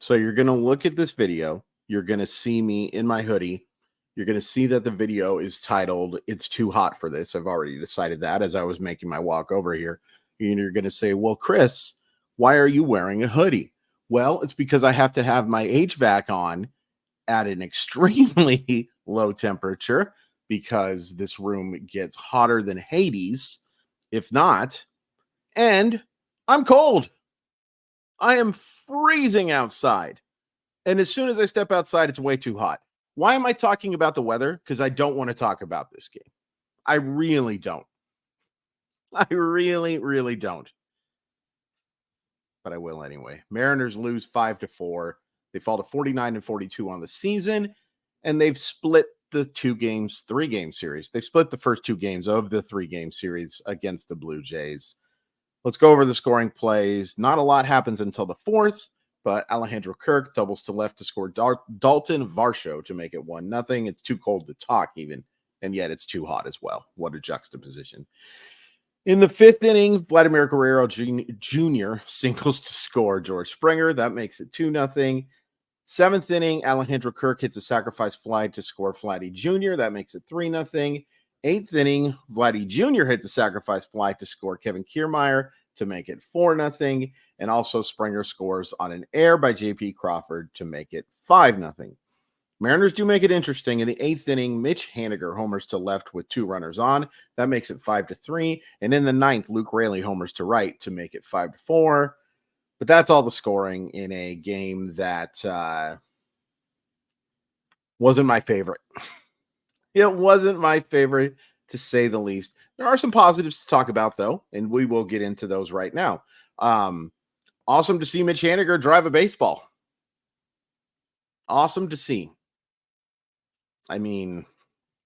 So you're going to look at this video. You're going to see me in my hoodie. You're going to see that the video is titled, "It's Too Hot for This." I've already decided that as I was making my walk over here. And you're going to say, "Well, Chris, why are you wearing a hoodie?" Well, it's because I have to have my HVAC on at an extremely low temperature because this room gets hotter than Hades, if not. And I'm cold. I am freezing outside. And as soon as I step outside, it's way too hot. Why am I talking about the weather? Because I don't want to talk about this game. I really don't. I really, really don't. But I will anyway. Mariners lose 5-4. They fall to 49-42 on the season, and they've split the 3-game series. They've split the first 2 games of the 3-game series against the Blue Jays. Let's go over the scoring plays. Not a lot happens until the 4th, but Alejandro Kirk doubles to left to score Dalton Varsho to make it 1-0. It's too cold to talk even, and yet it's too hot as well. What a juxtaposition. In the 5th inning, Vladimir Guerrero Jr. singles to score George Springer. That makes it 2-0. 7th inning, Alejandro Kirk hits a sacrifice fly to score Vladdy Jr. That makes it 3-0. 8th inning, Vladdy Jr. hits a sacrifice fly to score Kevin Kiermaier to make it 4-0. And also Springer scores on an error by J.P. Crawford to make it 5-0. Mariners do make it interesting. In the 8th inning, Mitch Haniger homers to left with 2 runners on. That makes it 5-3. And in the 9th, Luke Raley homers to right to make it 5-4. But that's all the scoring in a game that wasn't my favorite. It wasn't my favorite, to say the least. There are some positives to talk about, though, and we will get into those right now. Awesome to see Mitch Haniger drive a baseball. Awesome to see. I mean,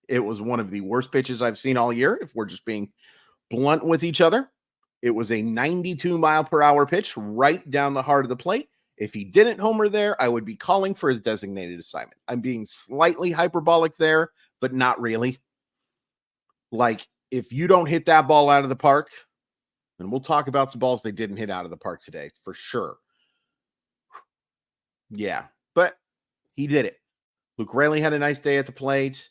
it was one of the worst pitches I've seen all year, if we're just being blunt with each other. It was a 92-mile-per-hour pitch right down the heart of the plate. If he didn't homer there, I would be calling for his designated assignment. I'm being slightly hyperbolic there, but not really. Like, if you don't hit that ball out of the park, and we'll talk about some balls they didn't hit out of the park today, for sure. Yeah, but he did it. Luke Raley had a nice day at the plate.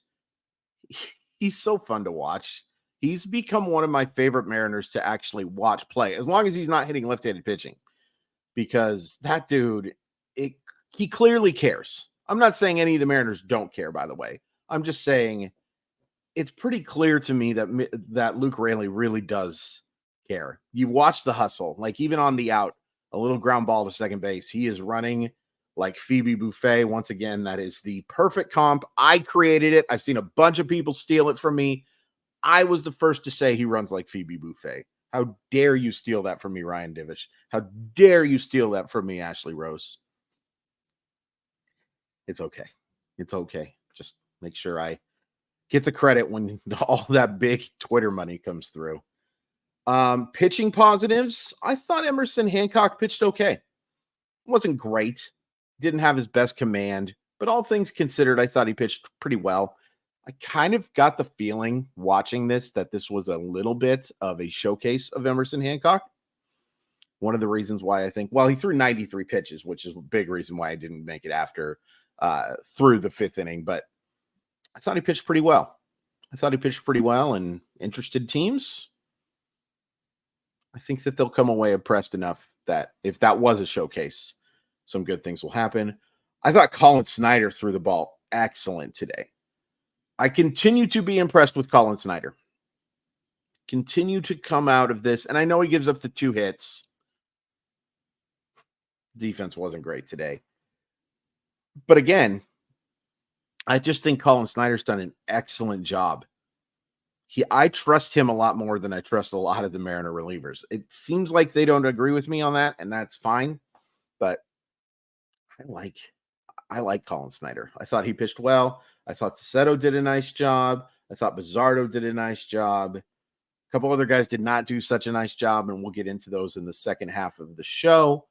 He's so fun to watch. He's become one of my favorite Mariners to actually watch play, as long as he's not hitting left-handed pitching. Because that dude, he clearly cares. I'm not saying any of the Mariners don't care, by the way. I'm just saying it's pretty clear to me that Luke Raley really does care. You watch the hustle. Like, even on the out, a little ground ball to second base, he is running like Phoebe Buffay. Once again, that is the perfect comp. I created it. I've seen a bunch of people steal it from me. I was the first to say he runs like Phoebe Buffay. How dare you steal that from me, Ryan Divish? How dare you steal that from me, Ashley Rose? It's okay. It's okay. Just make sure I get the credit when all that big Twitter money comes through. Pitching positives. I thought Emerson Hancock pitched okay. Wasn't great. Didn't have his best command, but all things considered, I thought he pitched pretty well. I kind of got the feeling watching this that this was a little bit of a showcase of Emerson Hancock. One of the reasons why I think, well, he threw 93 pitches, which is a big reason why I didn't make it after through the 5th inning, but I thought he pitched pretty well. And interested teams, I think that they'll come away impressed enough that if that was a showcase, some good things will happen. I thought Colin Snyder threw the ball excellent today. I continue to be impressed with Colin Snyder. Continue to come out of this, and I know he gives up the 2 hits. Defense wasn't great today. But again, I just think Colin Snyder's done an excellent job. I trust him a lot more than I trust a lot of the Mariner relievers. It seems like they don't agree with me on that, and that's fine. But I like Colin Snyder. I thought he pitched well. I thought Cessetto did a nice job. I thought Bizzardo did a nice job. A couple other guys did not do such a nice job, and we'll get into those in the second half of the show.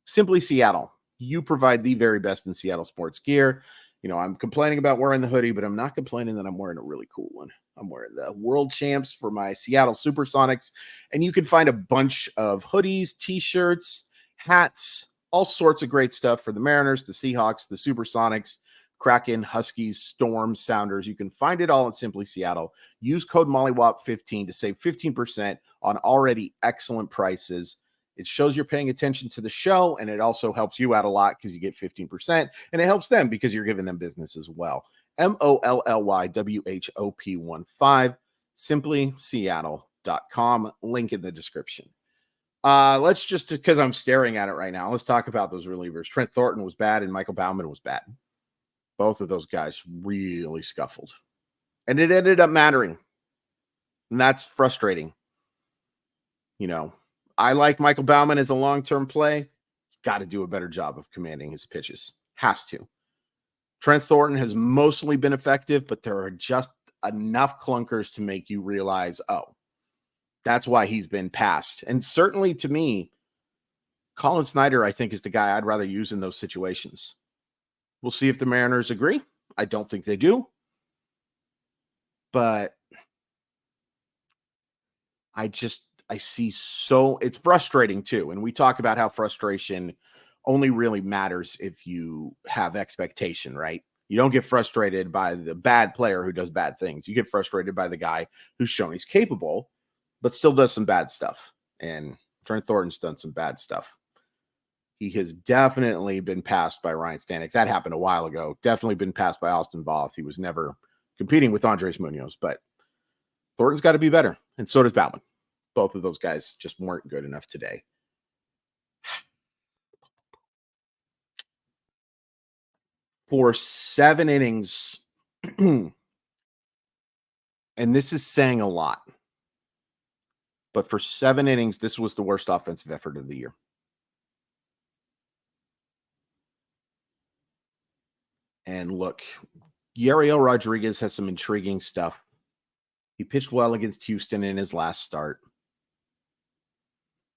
Simply Seattle. You provide the very best in Seattle sports gear. You know, I'm complaining about wearing the hoodie, but I'm not complaining that I'm wearing a really cool one. I'm wearing the World Champs for my Seattle Supersonics, and you can find a bunch of hoodies, t-shirts, hats, all sorts of great stuff for the Mariners, the Seahawks, the Supersonics, Kraken, Huskies, Storm, Sounders. You can find it all at Simply Seattle. Use code MOLLYWOP15 to save 15% on already excellent prices. It shows you're paying attention to the show, and it also helps you out a lot because you get 15%, and it helps them because you're giving them business as well. MOLLYWHOP15, simplyseattle.com. Link in the description. Let's just, because I'm staring at it right now, let's talk about those relievers. Trent Thornton was bad, and Michael Baumann was bad. Both of those guys really scuffled. And it ended up mattering. And that's frustrating. You know, I like Michael Baumann as a long-term play. He's got to do a better job of commanding his pitches. Has to. Trent Thornton has mostly been effective, but there are just enough clunkers to make you realize, oh, that's why he's been passed. And certainly to me, Colin Snyder, I think, is the guy I'd rather use in those situations. We'll see if the Mariners agree. I don't think they do. But I see so it's frustrating too. And we talk about how frustration only really matters if you have expectation, right? You don't get frustrated by the bad player who does bad things. You get frustrated by the guy who's shown he's capable, but still does some bad stuff. And Trent Thornton's done some bad stuff. He has definitely been passed by Ryan Stanek. That happened a while ago. Definitely been passed by Austin Voth. He was never competing with Andres Munoz, but Thornton's got to be better. And so does Baumann. Both of those guys just weren't good enough today. For 7 innings, and this is saying a lot, but for 7 innings, this was the worst offensive effort of the year. And look, Yariel Rodriguez has some intriguing stuff. He pitched well against Houston in his last start.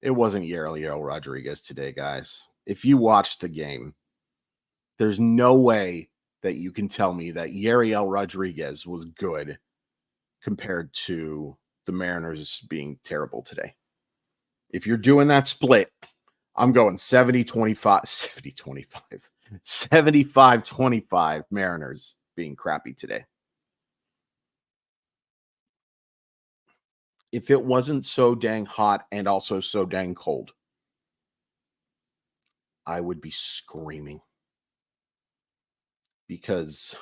It wasn't Yariel Rodriguez today, guys. If you watched the game, there's no way that you can tell me that Yariel Rodriguez was good compared to the Mariners being terrible today. If you're doing that split, I'm going 75-25 Mariners being crappy today. If it wasn't so dang hot and also so dang cold, I would be screaming. Because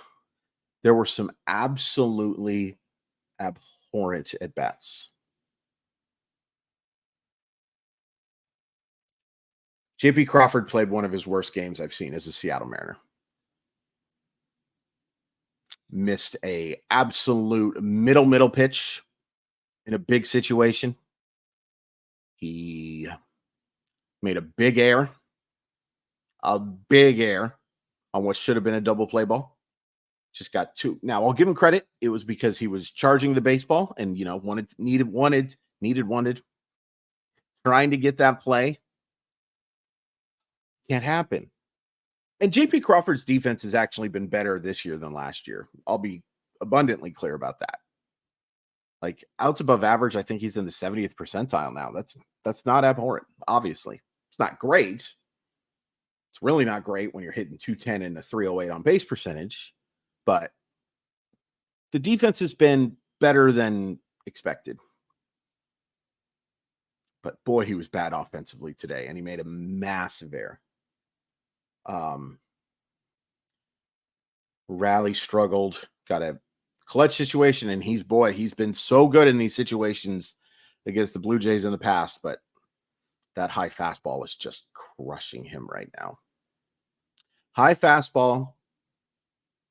there were some absolutely abhorrent at-bats. J.P. Crawford played one of his worst games I've seen as a Seattle Mariner. Missed a absolute middle pitch in a big situation. He made a big error on what should have been a double play ball. Just got 2. Now, I'll give him credit. It was because he was charging the baseball and, wanted, trying to get that play. Can't happen. And J.P. Crawford's defense has actually been better this year than last year. I'll be abundantly clear about that. Like, outs above average, I think he's in the 70th percentile now. That's not abhorrent, obviously. It's not great. It's really not great when you're hitting 210 and a 308 on base percentage, but the defense has been better than expected. But boy, he was bad offensively today, and he made a massive error. Rally struggled, got a clutch situation, and he's been so good in these situations against the Blue Jays in the past, but that high fastball is just crushing him right now. High fastball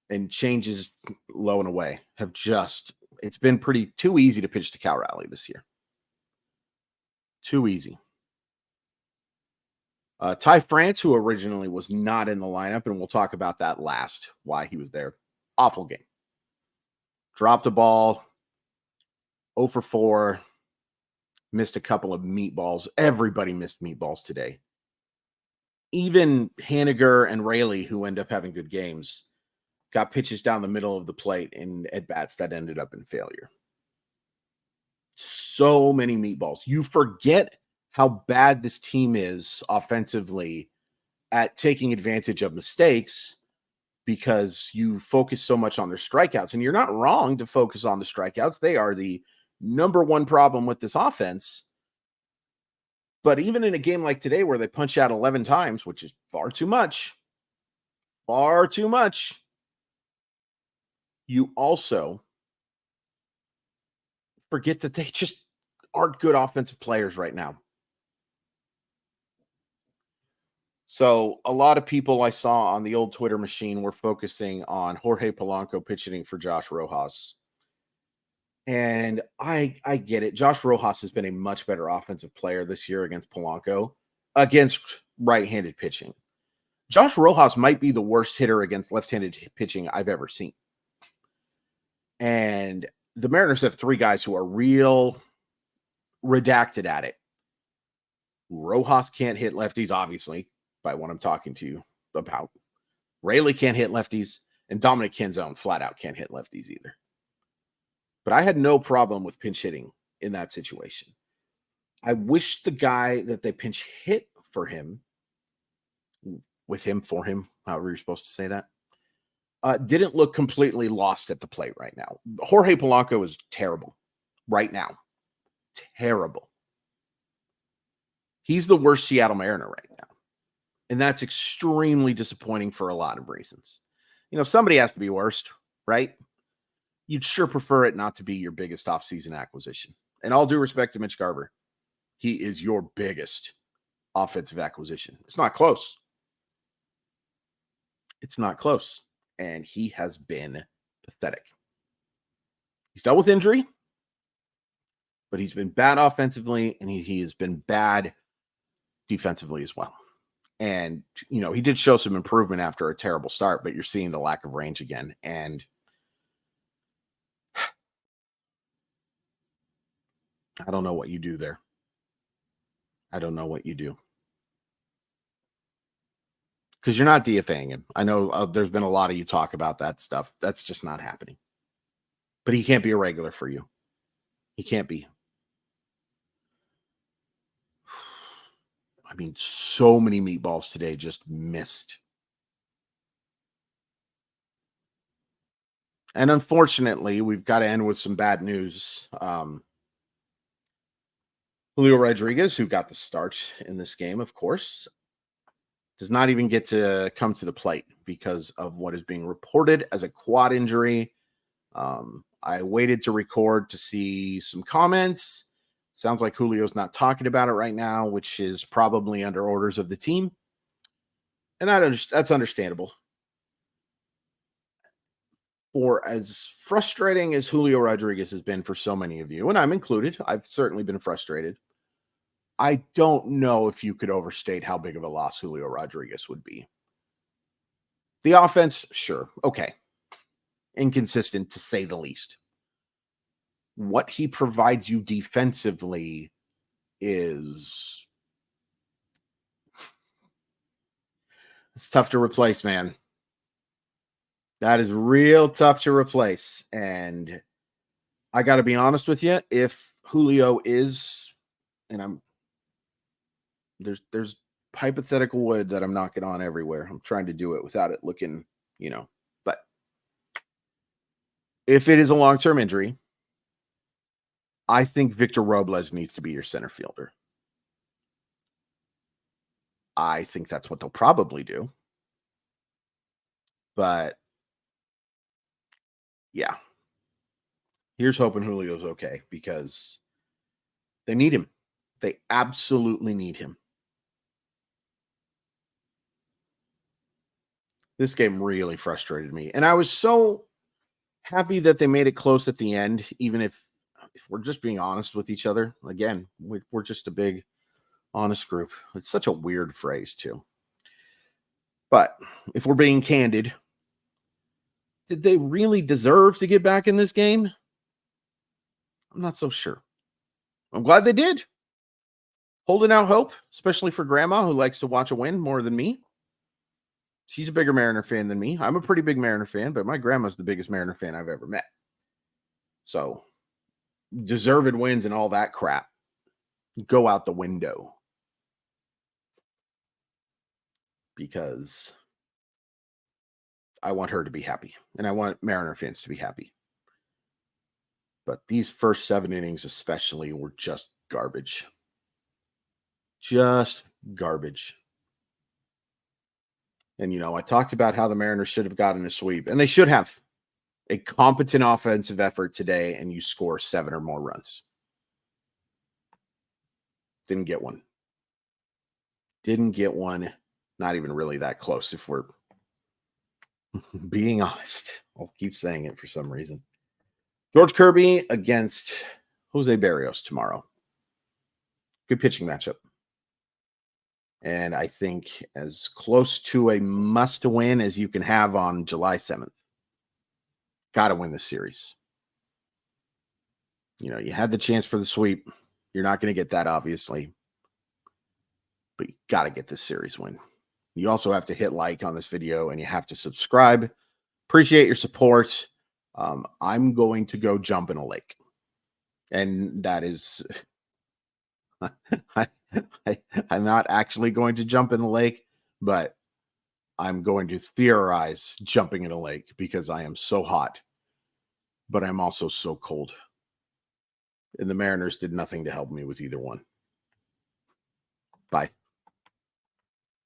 and changes low and away it's been too easy to pitch to Cal Raleigh this year. Too easy. Ty France, who originally was not in the lineup, and we'll talk about that last, why he was there. Awful game. Dropped a ball, 0 for 4, missed a couple of meatballs. Everybody missed meatballs today. Even Haniger and Raley, who end up having good games, got pitches down the middle of the plate in at-bats that ended up in failure. So many meatballs. You forget how bad this team is offensively at taking advantage of mistakes because you focus so much on their strikeouts. And you're not wrong to focus on the strikeouts. They are the number one problem with this offense. But even in a game like today where they punch out 11 times, which is far too much, you also forget that they just aren't good offensive players right now. So a lot of people I saw on the old Twitter machine were focusing on Jorge Polanco pitching for Josh Rojas. And I get it. Josh Rojas has been a much better offensive player this year against Polanco, against right-handed pitching. Josh Rojas might be the worst hitter against left-handed pitching I've ever seen. And the Mariners have three guys who are real redacted at it. Rojas can't hit lefties, obviously, by what I'm talking to you about. Rayleigh can't hit lefties, and Dominic Canzone flat out can't hit lefties either. But I had no problem with pinch hitting in that situation. I wish the guy that they pinch hit for him, with him, for him, however you're supposed to say that, didn't look completely lost at the plate right now. Jorge Polanco is terrible right now. Terrible. He's the worst Seattle Mariner right now. And that's extremely disappointing for a lot of reasons. You know, somebody has to be worst, right? You'd sure prefer it not to be your biggest offseason acquisition. And all due respect to Mitch Garver, he is your biggest offensive acquisition. It's not close. It's not close. And he has been pathetic. He's dealt with injury, but he's been bad offensively, and he has been bad defensively as well. And, you know, he did show some improvement after a terrible start, but you're seeing the lack of range again. And I don't know what you do there. I don't know what you do. Because you're not DFAing him. I know there's been a lot of you talk about that stuff. That's just not happening. But he can't be a regular for you. He can't be. I mean, so many meatballs today just missed. And unfortunately, we've got to end with some bad news. Julio Rodriguez, who got the start in this game, of course, does not even get to come to the plate because of what is being reported as a quad injury. I waited to record to see some comments. Sounds like Julio's not talking about it right now, which is probably under orders of the team. And that's understandable. For as frustrating as Julio Rodriguez has been for so many of you, and I'm included, I've certainly been frustrated. I don't know if you could overstate how big of a loss Julio Rodriguez would be. The offense, sure, okay. Inconsistent to say the least. What he provides you defensively is it's tough to replace, man. That is real tough to replace. And I got to be honest with you, if Julio is, and there's hypothetical wood that I'm knocking on everywhere. I'm trying to do it without it looking, but if it is a long-term injury, I think Victor Robles needs to be your center fielder. I think that's what they'll probably do. But yeah, here's hoping Julio's okay because they need him. They absolutely need him. This game really frustrated me. And I was so happy that they made it close at the end, even if we're just being honest with each other. Again, we're just a big, honest group. It's such a weird phrase, too. But if we're being candid, did they really deserve to get back in this game? I'm not so sure. I'm glad they did. Holding out hope, especially for Grandma, who likes to watch a win more than me. She's a bigger Mariner fan than me. I'm a pretty big Mariner fan, but my grandma's the biggest Mariner fan I've ever met. So, deserved wins and all that crap go out the window. because I want her to be happy and I want Mariner fans to be happy. But these first 7 innings, especially, were just garbage. Just garbage. And, I talked about how the Mariners should have gotten a sweep, and they should have a competent offensive effort today, and you score 7 or more runs. Didn't get one. Didn't get one. Not even really that close, if we're being honest. I'll keep saying it for some reason. George Kirby against Jose Barrios tomorrow. Good pitching matchup. And I think as close to a must win as you can have on July 7th. Got to win this series. You had the chance for the sweep. You're not going to get that, obviously. But you got to get this series win. You also have to hit like on this video and you have to subscribe. Appreciate your support. I'm going to go jump in a lake. And that is, I'm not actually going to jump in the lake, but I'm going to theorize jumping in a lake because I am so hot, but I'm also so cold. And the Mariners did nothing to help me with either one. Bye.